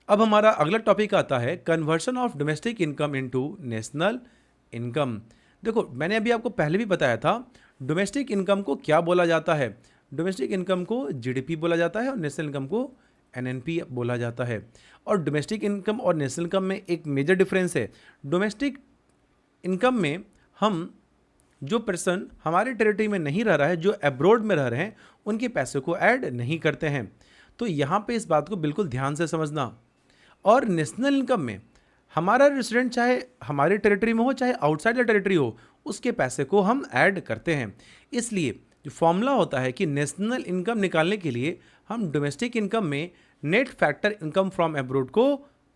अब हमारा अगला टॉपिक आता है conversion of domestic income into national income. देखो मैंने अभी आपको पहले भी बताया था डोमेस्टिक इनकम को क्या बोला जाता है। डोमेस्टिक इनकम को जीडीपी बोला जाता है और नेशनल इनकम को एनएनपी बोला जाता है। और डोमेस्टिक इनकम और नेशनल इनकम में एक मेजर डिफरेंस है। डोमेस्टिक इनकम में हम जो पर्सन हमारे टेरिटरी में नहीं रह रहा है, जो अब्रॉड में रह रहे हैं, उनके पैसे को ऐड नहीं करते हैं। तो यहाँ पे इस बात को बिल्कुल ध्यान से समझना। और नेशनल इनकम में हमारा रेसिडेंट चाहे हमारे टेरिटरी में हो चाहे आउटसाइड द टेरिटरी हो, उसके पैसे को हम ऐड करते हैं। इसलिए जो फॉर्मूला होता है कि नेशनल इनकम निकालने के लिए हम डोमेस्टिक इनकम में net factor income from abroad को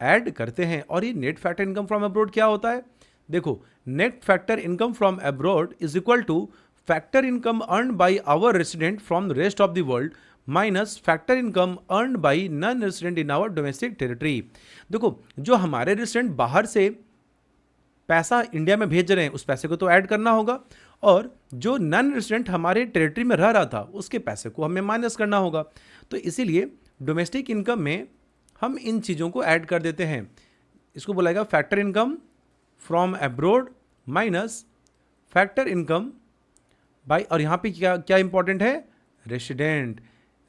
ऐड करते हैं। और ये net factor income from abroad क्या होता है? देखो, net factor income from abroad is equal to factor income earn by our resident from the rest of the world minus factor income earn by non resident in our domestic territory. देखो, जो हमारे resident बाहर से पैसा India में भेज रहे हैं उस पैसे को तो ऐड करना होगा, और जो नॉन रेसिडेंट हमारे टेरिटरी में रह रहा था उसके पैसे को हमें माइनस करना होगा। तो इसीलिए डोमेस्टिक इनकम में हम इन चीज़ों को ऐड कर देते हैं। इसको बोलाएगा factor income from abroad minus factor income by, और यहाँ पे क्या क्या इंपॉर्टेंट है? रेसिडेंट।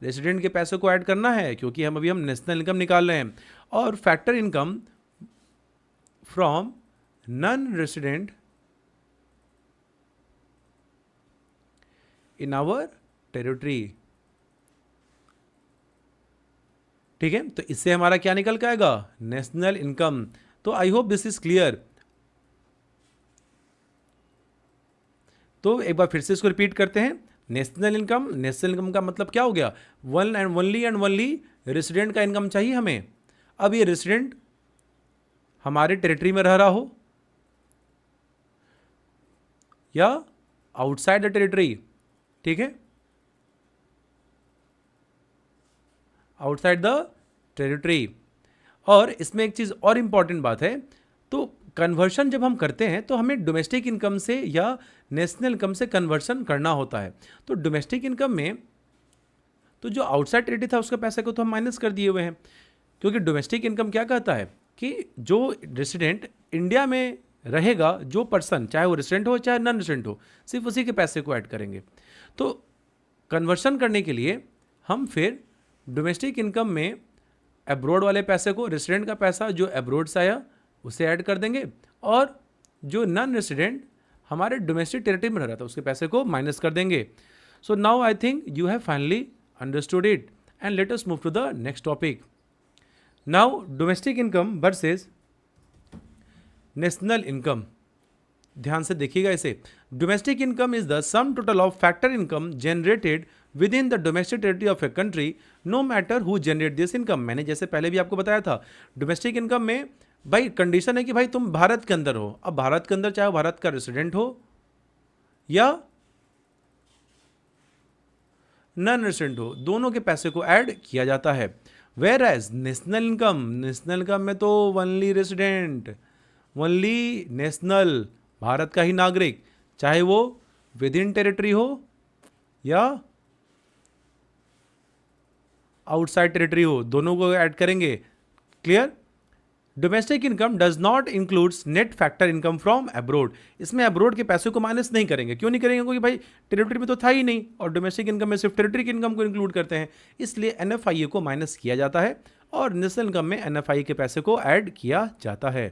रेसिडेंट के पैसे को ऐड करना है क्योंकि हम नेशनल इनकम निकाल रहे हैं। और factor income from non resident in our territory. ठीक है, तो इससे हमारा क्या निकल के आएगा? National income. तो I hope this is clear. तो एक बार फिर से इसको रिपीट करते हैं। नेशनल इनकम का मतलब क्या हो गया? वन एंड ओनली रेसिडेंट का इनकम चाहिए हमें। अब ये रेसिडेंट हमारे टेरिटरी में रह रहा हो या आउटसाइड द टेरिटरी, ठीक है, आउटसाइड द टेरिटरी। और इसमें एक चीज़ और इम्पॉर्टेंट बात है, तो कन्वर्शन जब हम करते हैं तो हमें डोमेस्टिक इनकम से या नेशनल इनकम से कन्वर्शन करना होता है। तो डोमेस्टिक इनकम में तो जो आउटसाइड टेरिटरी था उसके पैसे को तो हम माइनस कर दिए हुए हैं, क्योंकि डोमेस्टिक इनकम क्या कहता है कि जो रेसिडेंट इंडिया में रहेगा, जो पर्सन, चाहे वो रेसिडेंट हो चाहे नॉन रेसिडेंट हो, सिर्फ उसी के पैसे को ऐड करेंगे। तो कन्वर्शन करने के लिए हम फिर डोमेस्टिक इनकम में अब्रॉड वाले पैसे को, रेसिडेंट का पैसा जो अब्रॉड से आया उसे ऐड कर देंगे, और जो नॉन रेसिडेंट हमारे डोमेस्टिक टेरिटरी में रह रहा था उसके पैसे को माइनस कर देंगे। So now I think you have finally understood it and let us move to the next topic. Now domestic income versus national income. ध्यान से देखिएगा इसे। Domestic income is the sum total of factor income generated within the domestic territory of a country no matter who generate this income. मैंने जैसे पहले भी आपको बताया था, डोमेस्टिक इनकम में भाई कंडीशन है कि भाई तुम भारत के अंदर हो। अब भारत के अंदर चाहे भारत का रेसिडेंट हो या नॉन रेसिडेंट हो, दोनों के पैसे को ऐड किया जाता है। वेयर एज नेशनल इनकम में तो only resident, only national, Bharat का ही नागरिक, चाहे वो विद इन टेरिटरी हो या आउटसाइड टेरिटरी हो, दोनों को ऐड करेंगे। Clear? Domestic income does not includes net factor income from abroad. इसमें अब्रॉड के पैसे को माइनस नहीं करेंगे। क्यों नहीं करेंगे? क्योंकि भाई टेरिटरी में तो था ही नहीं, और डोमेस्टिक इनकम में सिर्फ टेरिटरी की इनकम को इंक्लूड करते हैं, इसलिए एनएफआईए को माइनस किया जाता है और नेशनल इनकम में एनएफआईए के पैसे को ऐड किया जाता है।